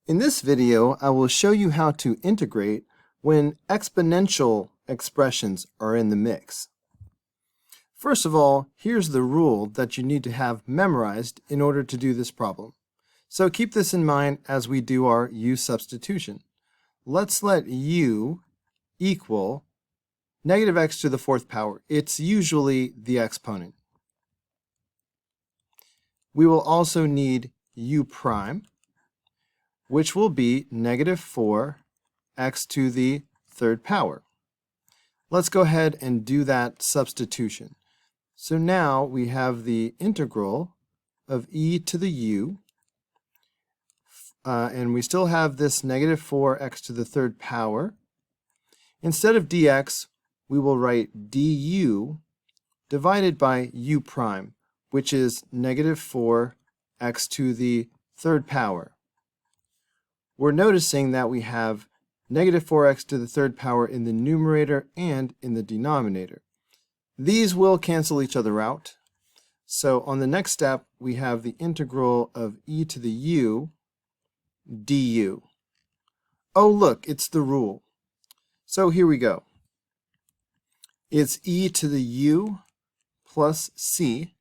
In this video, I will show you how to integrate when exponential expressions are in the mix. First of all, here's the rule that you need to have memorized in order to do this problem. So keep this in mind as we do our u substitution. Let's let u equal negative x to the fourth power. It's usually the exponent. We will also need u prime, which will be negative 4x to the third power. Let's go ahead and do that substitution. So now we have the integral of e to the u, and we still have this negative 4x to the third power. Instead of dx, we will write du divided by u prime, which is negative 4x to the third power. We're noticing that we have negative 4x to the third power in the numerator and in the denominator. These will cancel each other out. So on the next step, we have the integral of e to the u du. Oh, look, it's the rule. So here we go. It's e to the u plus c,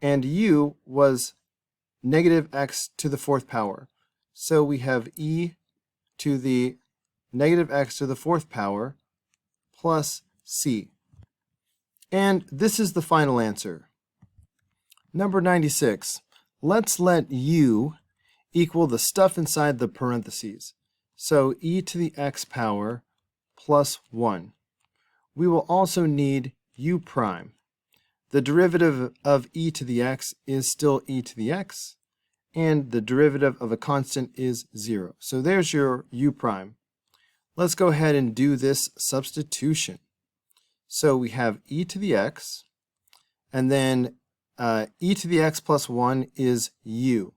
and u was negative x to the fourth power. So we have e to the negative x to the fourth power plus c. And this is the final answer. Number 96. Let's let u equal the stuff inside the parentheses. So e to the x power plus 1. We will also need u prime. The derivative of e to the x is still e to the x, and the derivative of a constant is 0. So there's your u prime. Let's go ahead and do this substitution. So we have e to the x, and then e to the x plus 1 is u.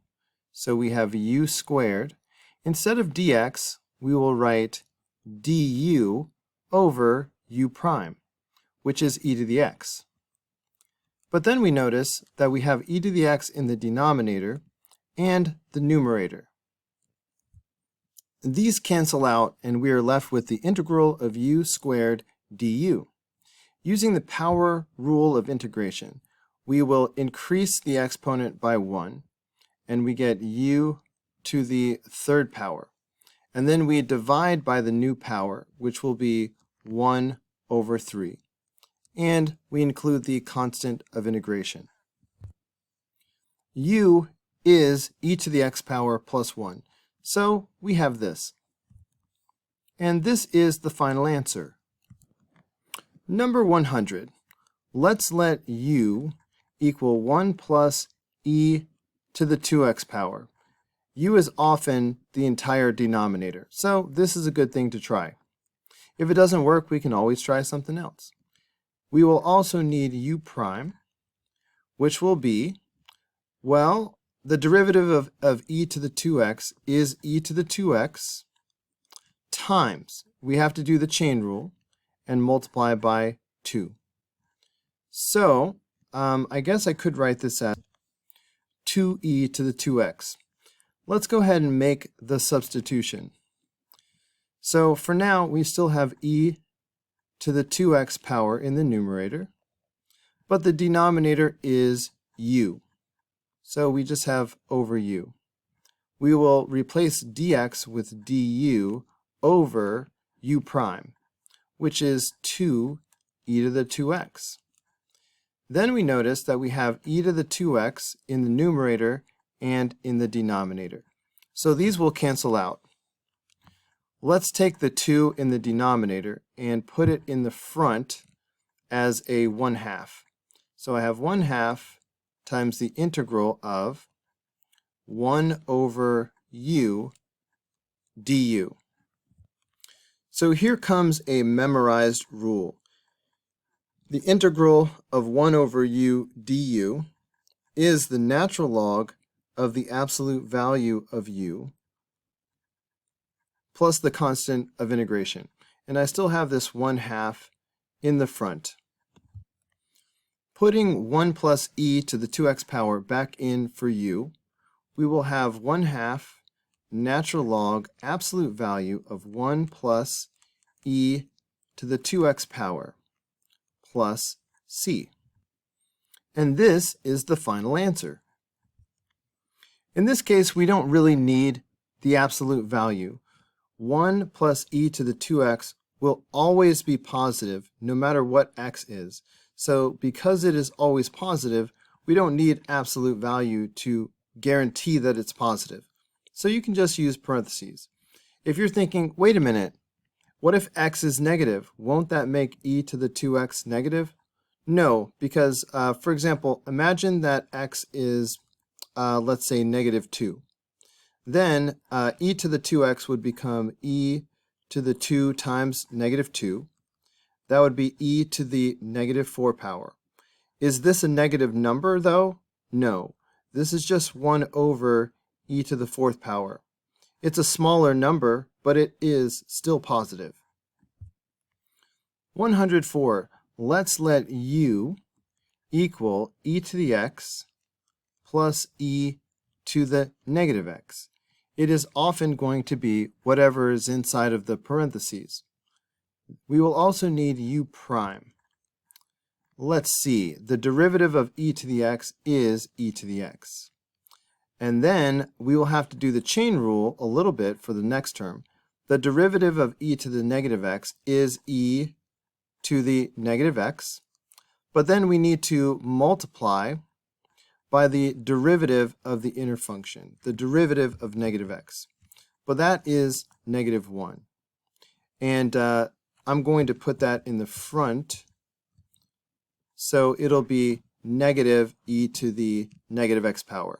So we have u squared. Instead of dx, we will write du over u prime, which is e to the x. But then we notice that we have e to the x in the denominator and the numerator. These cancel out, and we are left with the integral of u squared du. Using the power rule of integration, we will increase the exponent by 1, and we get u to the third power. And then we divide by the new power, which will be 1 over 3. And we include the constant of integration. U is e to the x power plus 1. So we have this. And this is the final answer. Number 100. Let's let u equal 1 plus e to the 2x power. U is often the entire denominator, so this is a good thing to try. If it doesn't work, we can always try something else. We will also need u prime, which will be, well, the derivative of e to the 2x is e to the 2x times, we have to do the chain rule, and multiply by 2. So, I guess I could write this as 2e to the 2x. Let's go ahead and make the substitution. So for now, we still have e to the 2x power in the numerator, but the denominator is u. So we just have over u. We will replace dx with du over u prime, which is 2e to the 2x. Then we notice that we have e to the 2x in the numerator and in the denominator. So these will cancel out. Let's take the 2 in the denominator and put it in the front as a 1/2. So I have 1/2 times the integral of 1 over u du. So here comes a memorized rule. The integral of 1 over u du is the natural log of the absolute value of u plus the constant of integration. And I still have this 1/2 in the front. Putting 1 plus e to the 2x power back in for u, we will have 1/2 natural log absolute value of 1 plus e to the 2x power plus c. And this is the final answer. In this case, we don't really need the absolute value. 1 plus e to the 2x will always be positive no matter what x is. So because it is always positive, we don't need absolute value to guarantee that it's positive. So you can just use parentheses. If you're thinking, wait a minute, what if x is negative? Won't that make e to the 2x negative? No, because, for example, imagine that x is, let's say, negative 2. Then e to the 2x would become e to the 2 times negative 2. That would be e to the negative 4 power. Is this a negative number, though? No. This is just 1 over e to the 4th power. It's a smaller number, but it is still positive. 104. Let's let u equal e to the x plus e to the negative x. It is often going to be whatever is inside of the parentheses. We will also need u prime. Let's see, the derivative of e to the x is e to the x. And then we will have to do the chain rule a little bit for the next term. The derivative of e to the negative x is e to the negative x, but then we need to multiply by the derivative of the inner function, the derivative of negative x. But that is negative 1. And I'm going to put that in the front, so it'll be negative e to the negative x power.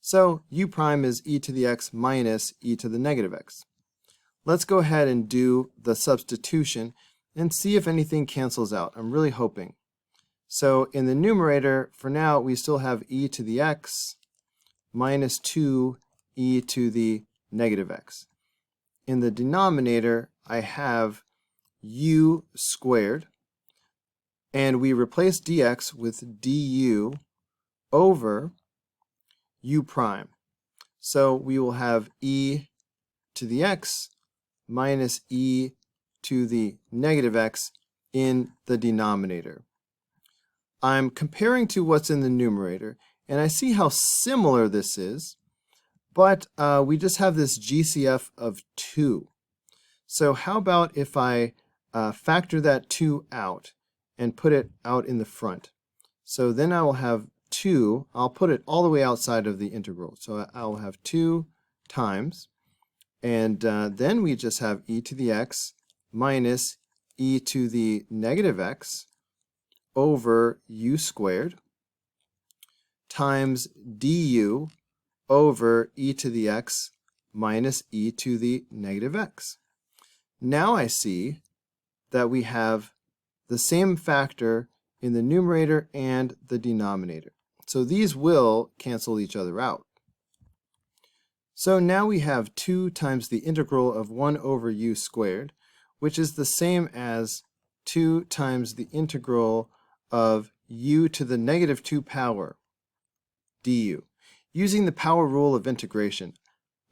So u prime is e to the x minus e to the negative x. Let's go ahead and do the substitution and see if anything cancels out. I'm really hoping. So in the numerator, for now, we still have e to the x minus 2e to the negative x. In the denominator, I have u squared, and we replace dx with du over u prime. So we will have e to the x minus e to the negative x in the denominator. I'm comparing to what's in the numerator, and I see how similar this is, but we just have this GCF of 2. So how about if I factor that 2 out and put it out in the front? So then I will have 2, I'll put it all the way outside of the integral. So I'll have 2 times, and then we just have e to the x minus e to the negative x over u squared times du over e to the x minus e to the negative x. Now I see that we have the same factor in the numerator and the denominator. So these will cancel each other out. So now we have 2 times the integral of 1 over u squared, which is the same as 2 times the integral of u to the negative 2 power du. Using the power rule of integration,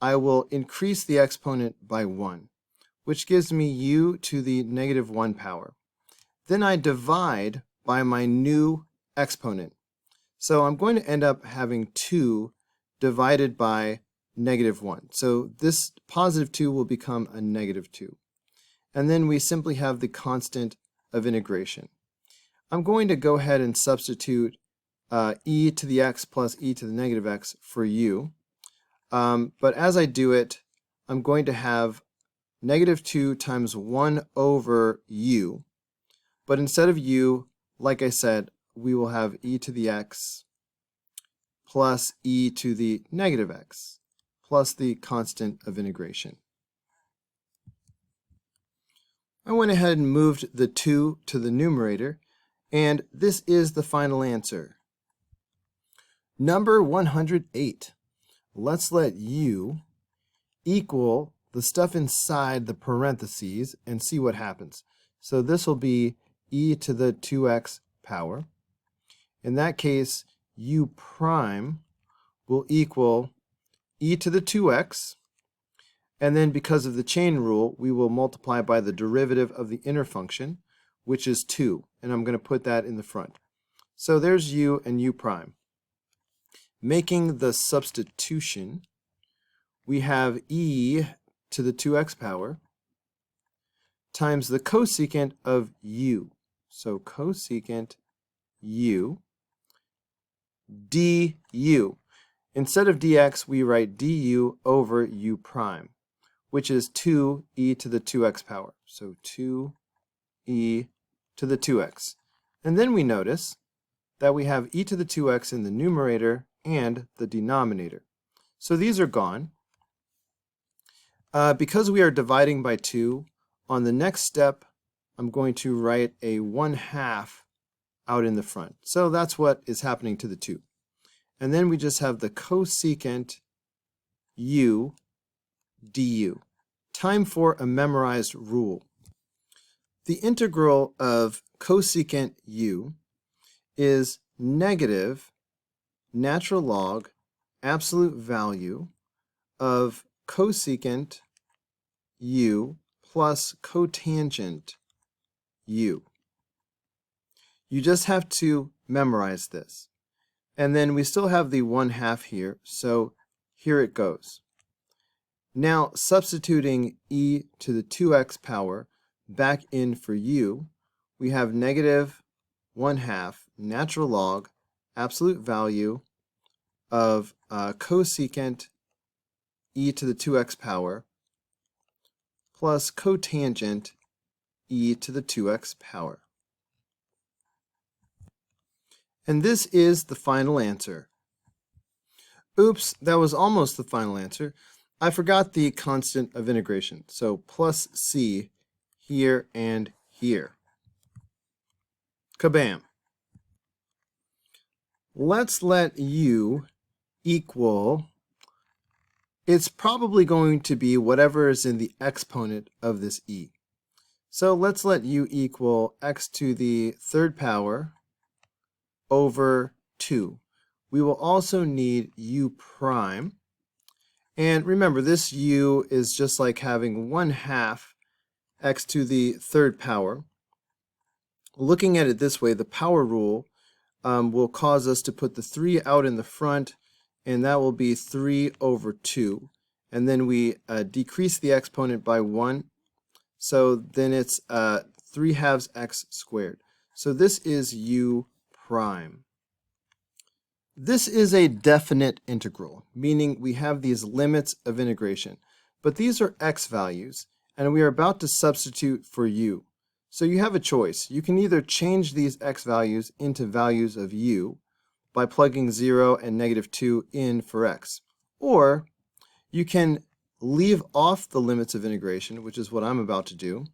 I will increase the exponent by 1, which gives me u to the negative 1 power. Then I divide by my new exponent. So I'm going to end up having 2 divided by negative 1. So this positive 2 will become a negative 2. And then we simply have the constant of integration. I'm going to go ahead and substitute e to the x plus e to the negative x for u. But as I do it, I'm going to have negative 2 times 1 over u. But instead of u, like I said, we will have e to the x plus e to the negative x plus the constant of integration. I went ahead and moved the 2 to the numerator, and this is the final answer. Number 108. Let's let u equal the stuff inside the parentheses and see what happens. So this will be e to the 2x power. In that case, u prime will equal e to the 2x And then because of the chain rule, we will multiply by the derivative of the inner function, which is 2. And I'm going to put that in the front. So there's u and u prime. Making the substitution, we have e to the 2x power times the cosecant of u. So cosecant u du. Instead of dx, we write du over u prime, which is 2e to the 2x power. So 2e to the 2x. And then we notice that we have e to the 2x in the numerator and the denominator. So these are gone. Because we are dividing by 2, on the next step, I'm going to write a 1/2 out in the front. So that's what is happening to the 2. And then we just have the cosecant u du. Time for a memorized rule. The integral of cosecant u is negative natural log absolute value of cosecant u plus cotangent u. You just have to memorize this. And then we still have the 1/2 here, so here it goes. Now substituting e to the 2x power back in for u, we have negative 1/2 natural log absolute value of cosecant e to the 2x power plus cotangent e to the 2x power. And this is the final answer. Oops, that was almost the final answer. I forgot the constant of integration, so plus c here and here. Kabam! Let's let u equal, it's probably going to be whatever is in the exponent of this e. So let's let u equal x to the 3rd power over 2. We will also need u prime. And remember, this u is just like having 1/2 x to the 3rd power. Looking at it this way, the power rule will cause us to put the 3 out in the front, and that will be 3 over 2. And then we decrease the exponent by 1, so then it's 3/2 x squared. So this is u prime. This is a definite integral, meaning we have these limits of integration, but these are x values, and we are about to substitute for u. So you have a choice. You can either change these x values into values of u by plugging 0 and -2 in for x, or you can leave off the limits of integration, which is what I'm about to do,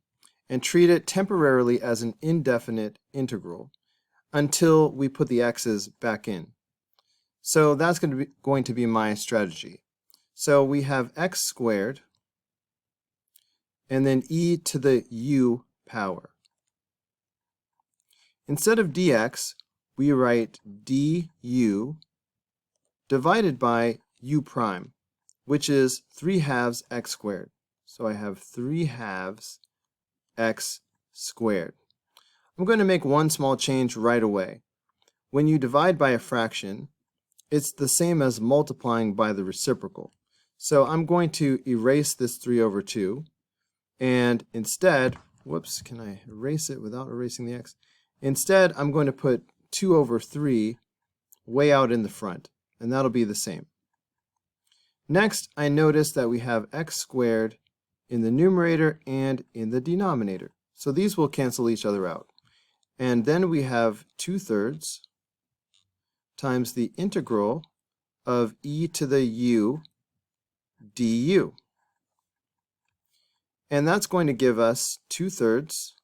and treat it temporarily as an indefinite integral until we put the x's back in. So that's going to be my strategy. So we have x squared and then e to the u power. Instead of dx, we write du divided by u prime, which is 3/2 x squared. So I have 3/2 x squared. I'm going to make one small change right away. When you divide by a fraction, it's the same as multiplying by the reciprocal. So I'm going to erase this 3 over 2, and instead, whoops, can I erase it without erasing the x? Instead, I'm going to put 2 over 3 way out in the front, and that'll be the same. Next, I notice that we have x squared in the numerator and in the denominator. So these will cancel each other out. And then we have 2/3 times the integral of e to the u du. And that's going to give us 2/3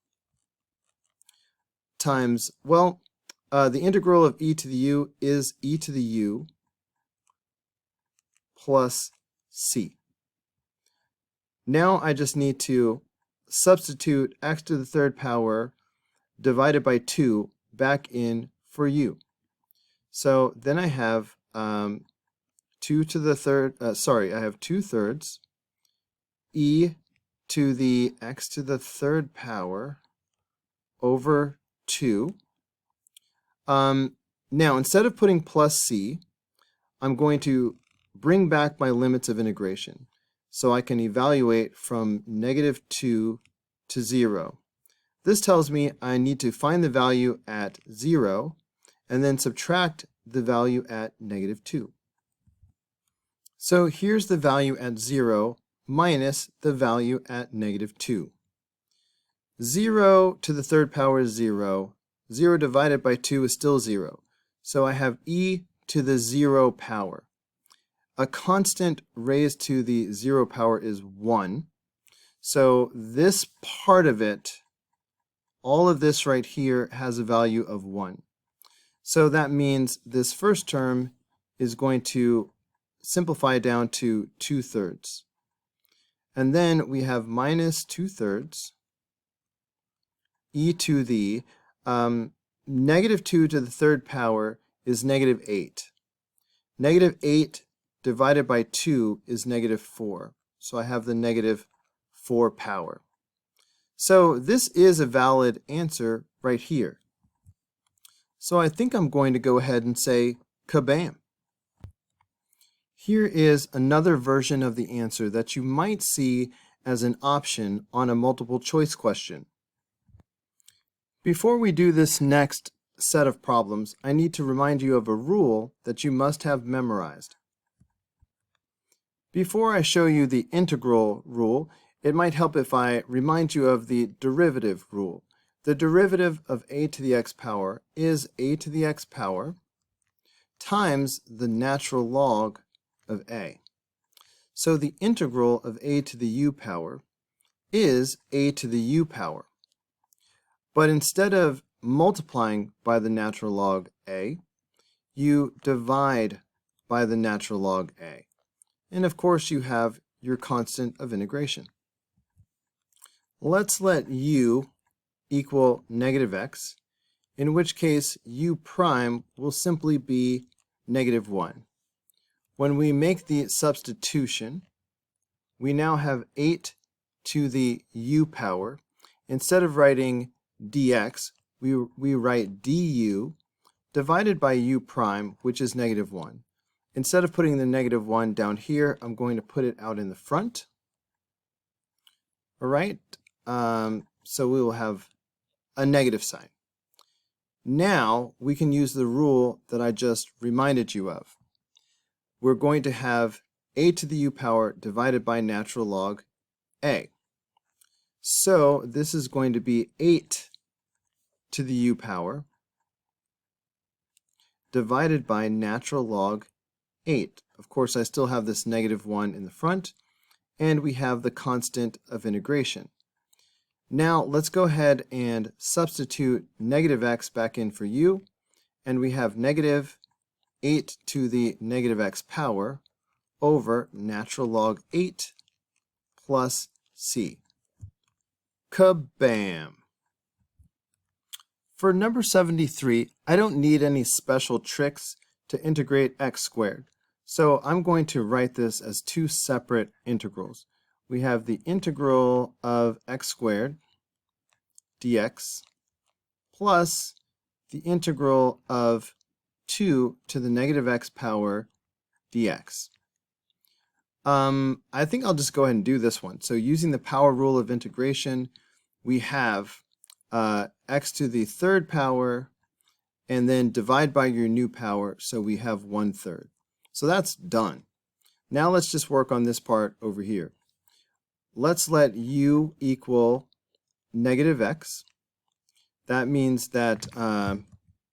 times, well, the integral of e to the u is e to the u plus c. Now I just need to substitute x to the 3rd power divided by 2 back in for u. So then I have 2 to the 3rd, I have 2/3 e to the x to the third power over 2. Now, instead of putting plus c, I'm going to bring back my limits of integration so I can evaluate from -2 to 0. This tells me I need to find the value at 0 and then subtract the value at -2. So here's the value at 0 minus the value at -2. 0 to the third power is 0. 0 divided by 2 is still 0. So I have e to the 0 power. A constant raised to the 0 power is 1. So this part of it, all of this right here, has a value of 1. So that means this first term is going to simplify down to 2/3. And then we have minus 2/3 e to the -2 to the third power is -8. -8 divided by 2 is -4. So I have the -4 power. So this is a valid answer right here. So I think I'm going to go ahead and say kabam. Here is another version of the answer that you might see as an option on a multiple choice question. Before we do this next set of problems, I need to remind you of a rule that you must have memorized. Before I show you the integral rule, it might help if I remind you of the derivative rule. The derivative of a to the x power is a to the x power times the natural log of a. So the integral of a to the u power is a to the u power. But instead of multiplying by the natural log a, you divide by the natural log a. And of course you have your constant of integration. Let's let u equal -x, in which case u prime will simply be -1. When we make the substitution, we now have 8 to the u power. Instead of writing dx, we write du divided by u prime, which is -1. Instead of putting the -1 down here, I'm going to put it out in the front. All right, so we will have a negative sign. Now we can use the rule that I just reminded you of. We're going to have a to the u power divided by natural log a. So this is going to be 8 to the u power divided by natural log 8. Of course, I still have this -1 in the front, and we have the constant of integration. Now let's go ahead and substitute -x back in for u, and we have -8 to the -x power over natural log 8 plus c. Kabam! For number 73, I don't need any special tricks to integrate x squared. So I'm going to write this as two separate integrals. We have the integral of x squared dx plus the integral of 2 to the -x power dx. I think I'll just go ahead and do this one. So using the power rule of integration, we have x to the third power and then divide by your new power, so we have 1/3. So that's done. Now let's just work on this part over here. Let's let u equal -x. That means that,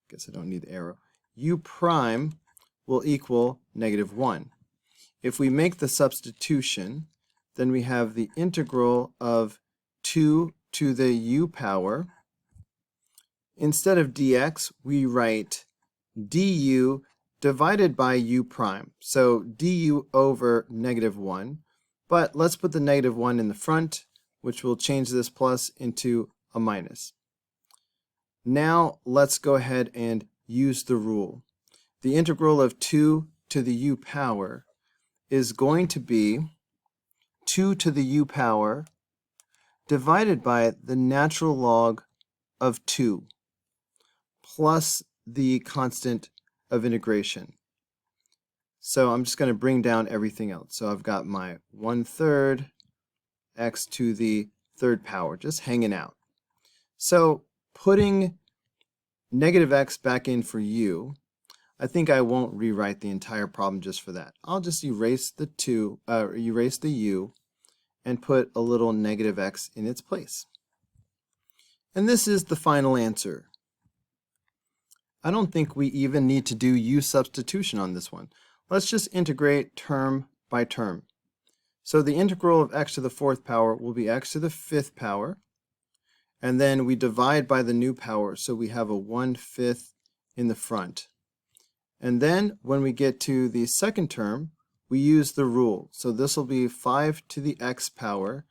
guess I don't need the arrow, u prime will equal -1. If we make the substitution, then we have the integral of 2 to the u power. Instead of dx, we write du divided by u prime. So du over -1. But let's put the -1 in the front, which will change this plus into a minus. Now let's go ahead and use the rule. The integral of 2 to the u power is going to be 2 to the u power divided by the natural log of 2 plus the constant of integration. So I'm just going to bring down everything else. So I've got my 1/3 x to the 3rd power just hanging out. So putting negative x back in for u, I think I won't rewrite the entire problem just for that. I'll just erase the u and put a little negative x in its place. And this is the final answer. I don't think we even need to do u substitution on this one. Let's just integrate term by term. So the integral of x to the 4th power will be x to the 5th power, and then we divide by the new power, so we have a 1/5 in the front. And then when we get to the second term, we use the rule. So this will be 5 to the x power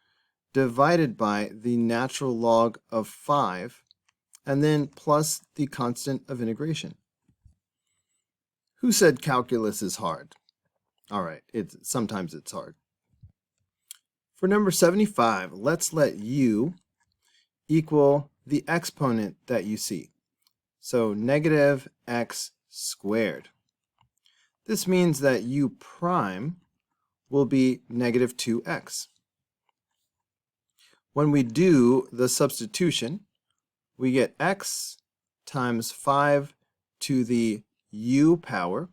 divided by the natural log of 5, and then plus the constant of integration. Who said calculus is hard? All right, sometimes it's hard. For number 75, let's let u equal the exponent that you see. So negative x squared. This means that u prime will be negative 2x. When we do the substitution, we get x times 5 to the u power.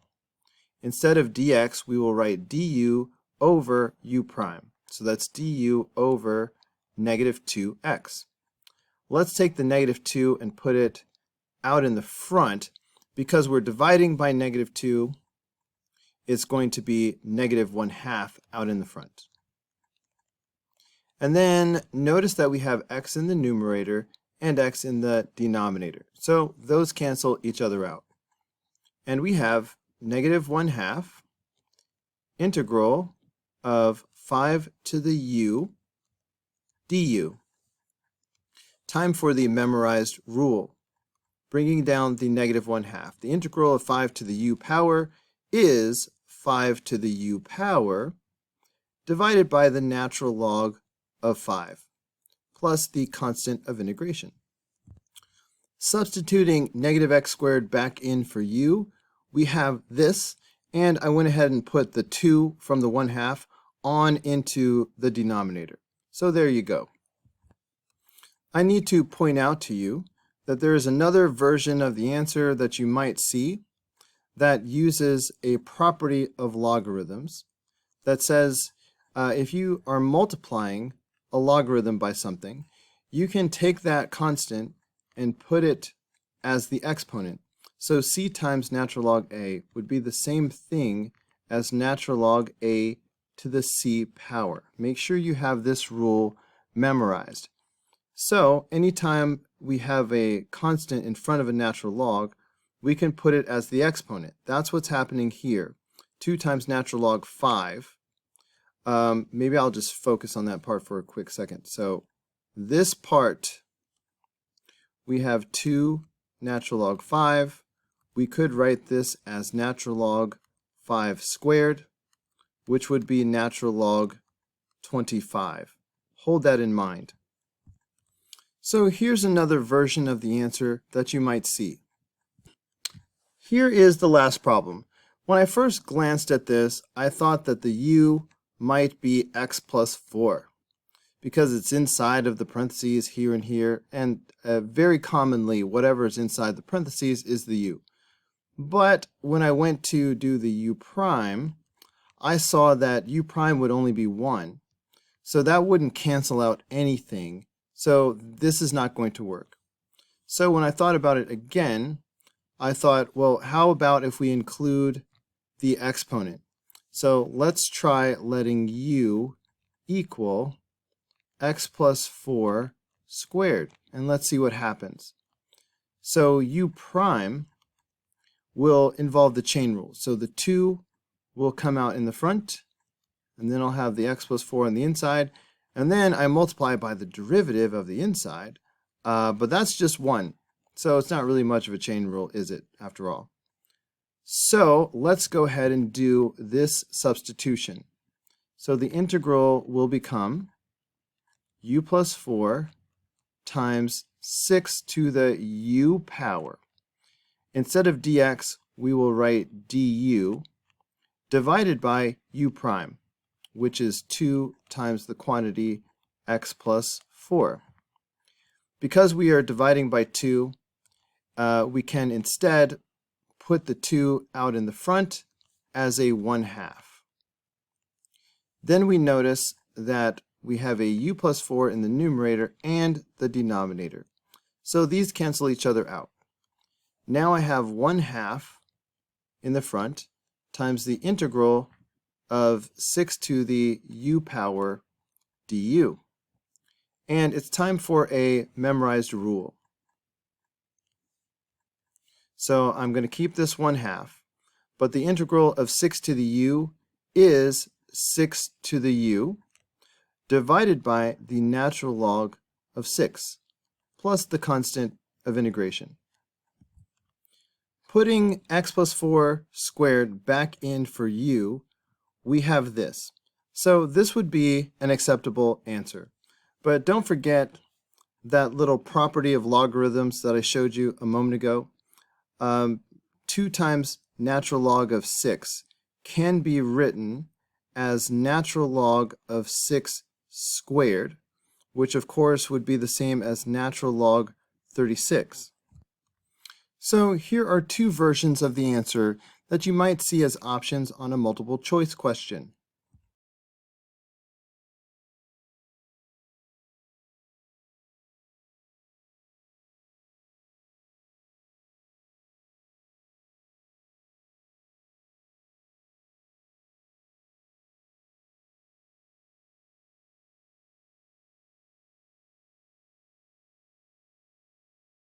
Instead of dx, we will write du over u prime. So that's du over negative 2x. Let's take the negative 2 and put it out in the front. Because we're dividing by negative 2, it's going to be negative 1/2 out in the front. And then notice that we have x in the numerator and x in the denominator. So those cancel each other out. And we have negative 1/2 integral of 5 to the u du. Time for the memorized rule. Bringing down the negative 1/2. The integral of 5 to the u power is 5 to the u power divided by the natural log of 5 plus the constant of integration. Substituting negative x squared back in for u, we have this, and I went ahead and put the 2 from the 1/2 on into the denominator. So there you go. I need to point out to you that there is another version of the answer that you might see that uses a property of logarithms that says if you are multiplying a logarithm by something, you can take that constant and put it as the exponent. So c times natural log a would be the same thing as natural log a to the c power. Make sure you have this rule memorized. So anytime we have a constant in front of a natural log, we can put it as the exponent. That's what's happening here. 2 times natural log 5. Maybe I'll just focus on that part for a quick second. So this part, we have 2 natural log 5. We could write this as natural log 5 squared, which would be natural log 25. Hold that in mind. So here's another version of the answer that you might see. Here is the last problem. When I first glanced at this, I thought that the u might be x plus 4 because it's inside of the parentheses here and here, and very commonly whatever is inside the parentheses is the u. But when I went to do the u prime, I saw that u prime would only be 1. So that wouldn't cancel out anything. So this is not going to work. So when I thought about it again, I thought, well, how about if we include the exponent? So let's try letting u equal x plus 4 squared, and let's see what happens. So u prime will involve the chain rule. So the 2 will come out in the front, and then I'll have the x plus 4 on the inside, and then I multiply by the derivative of the inside, but that's just 1. So it's not really much of a chain rule, is it, after all? So let's go ahead and do this substitution. So the integral will become u plus 4 times 6 to the u power. Instead of dx, we will write du divided by u prime, which is 2 times the quantity x plus 4. Because we are dividing by 2, we can instead put the 2 out in the front as a 1/2. Then we notice that we have a u plus 4 in the numerator and the denominator. So these cancel each other out. Now I have 1/2 in the front times the integral of 6 to the u power du. And it's time for a memorized rule. So I'm going to keep this 1/2, but the integral of 6 to the u is 6 to the u divided by the natural log of 6 plus the constant of integration. Putting x plus 4 squared back in for u, we have this. So this would be an acceptable answer. But don't forget that little property of logarithms that I showed you a moment ago. 2 times natural log of 6 can be written as natural log of 6 squared, which of course would be the same as natural log 36. So here are two versions of the answer that you might see as options on a multiple choice question.